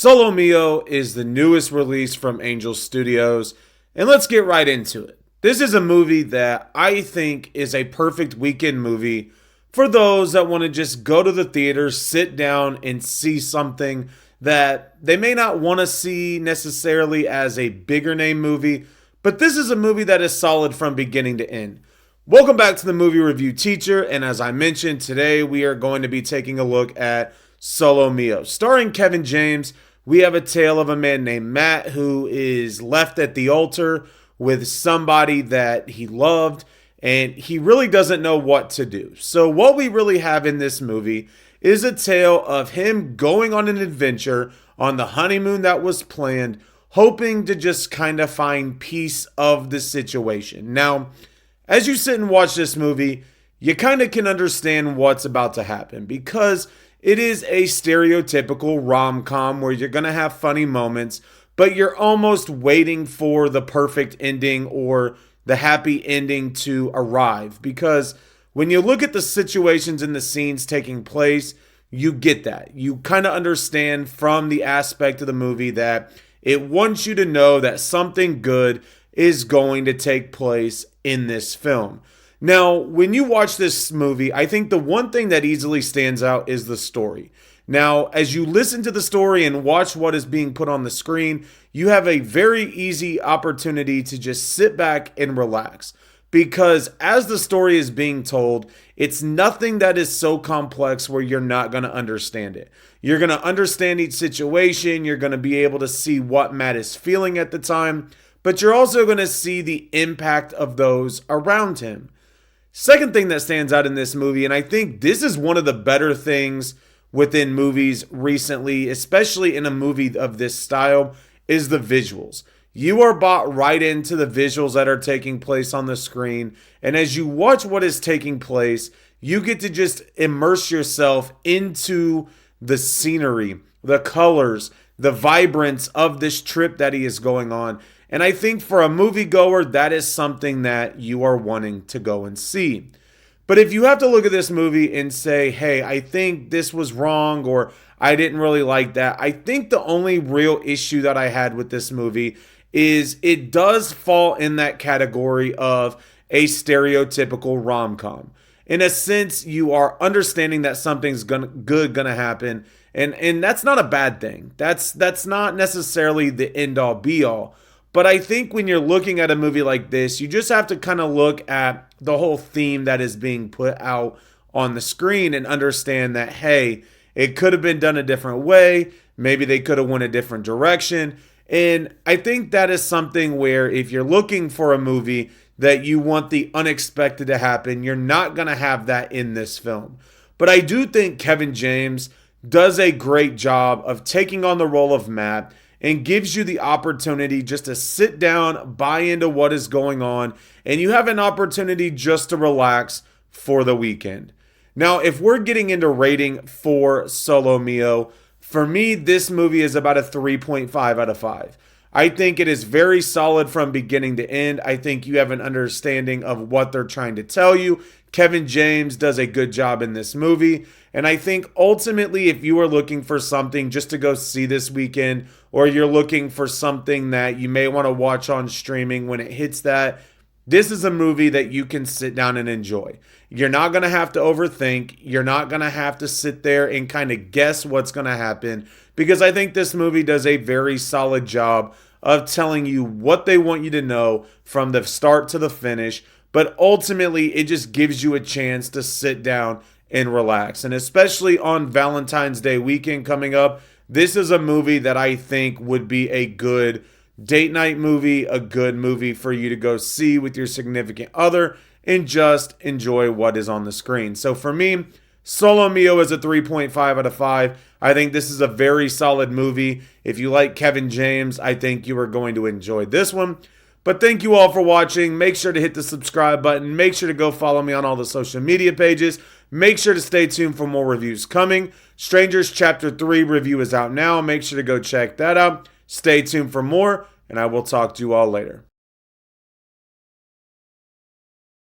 Solo Mio is the newest release from Angel Studios, and let's get right into it. This is a movie that I think is a perfect weekend movie for those that want to just go to the theater, sit down, and see something that they may not want to see necessarily as a bigger name movie, but this is a movie that is solid from beginning to end. Welcome back to the Movie Review Teacher, and as I mentioned, today we are going to be taking a look at Solo Mio. Starring Kevin James, we have a tale of a man named Matt who is left at the altar with somebody that he loved, and he really doesn't know what to do. So what we really have in this movie is a tale of him going on an adventure on the honeymoon that was planned, hoping to just kind of find peace of the situation. Now, as you sit and watch this movie, you kind of can understand what's about to happen because it is a stereotypical rom-com where you're going to have funny moments, but you're almost waiting for the perfect ending or the happy ending to arrive. Because when you look at the situations and the scenes taking place, you get that. You kind of understand from the aspect of the movie that it wants you to know that something good is going to take place in this film. Now, when you watch this movie, I think the one thing that easily stands out is the story. Now, as you listen to the story and watch what is being put on the screen, you have a very easy opportunity to just sit back and relax. Because as the story is being told, it's nothing that is so complex where you're not going to understand it. You're going to understand each situation. You're going to be able to see what Matt is feeling at the time. But you're also going to see the impact of those around him. Second thing that stands out in this movie, and I think this is one of the better things within movies recently, especially in a movie of this style, is the visuals. You are bought right into the visuals that are taking place on the screen, and as you watch what is taking place, you get to just immerse yourself into the scenery, the colors, the vibrance of this trip that he is going on. And I think for a moviegoer, that is something that you are wanting to go and see. But if you have to look at this movie and say, hey, I think this was wrong or I didn't really like that, I think the only real issue that I had with this movie is it does fall in that category of a stereotypical rom-com. In a sense, you are understanding that something's good gonna happen, and that's not a bad thing. That's not necessarily the end-all be-all. But I think when you're looking at a movie like this, you just have to kind of look at the whole theme that is being put out on the screen and understand that, hey, it could have been done a different way. Maybe they could have went a different direction. And I think that is something where if you're looking for a movie that you want the unexpected to happen, you're not going to have that in this film. But I do think Kevin James does a great job of taking on the role of Matt and gives you the opportunity just to sit down, buy into what is going on, and you have an opportunity just to relax for the weekend. Now, if we're getting into rating for Solo Mio, for me, this movie is about a 3.5 out of 5. I think it is very solid from beginning to end. I think you have an understanding of what they're trying to tell you. Kevin James does a good job in this movie. And I think ultimately, if you are looking for something just to go see this weekend, or you're looking for something that you may want to watch on streaming when it hits that, this is a movie that you can sit down and enjoy. You're not going to have to overthink. You're not going to have to sit there and kind of guess what's going to happen, because I think this movie does a very solid job of telling you what they want you to know from the start to the finish. But ultimately, it just gives you a chance to sit down and relax. And especially on Valentine's Day weekend coming up, this is a movie that I think would be a good date night movie, a good movie for you to go see with your significant other and just enjoy what is on the screen. So for me, Solo Mio is a 3.5 out of 5. I think this is a very solid movie. If you like Kevin James, I think you are going to enjoy this one. But thank you all for watching. Make sure to hit the subscribe button. Make sure to go follow me on all the social media pages. Make sure to stay tuned for more reviews coming. Strangers Chapter 3 review is out now. Make sure to go check that out. Stay tuned for more, and I will talk to you all later.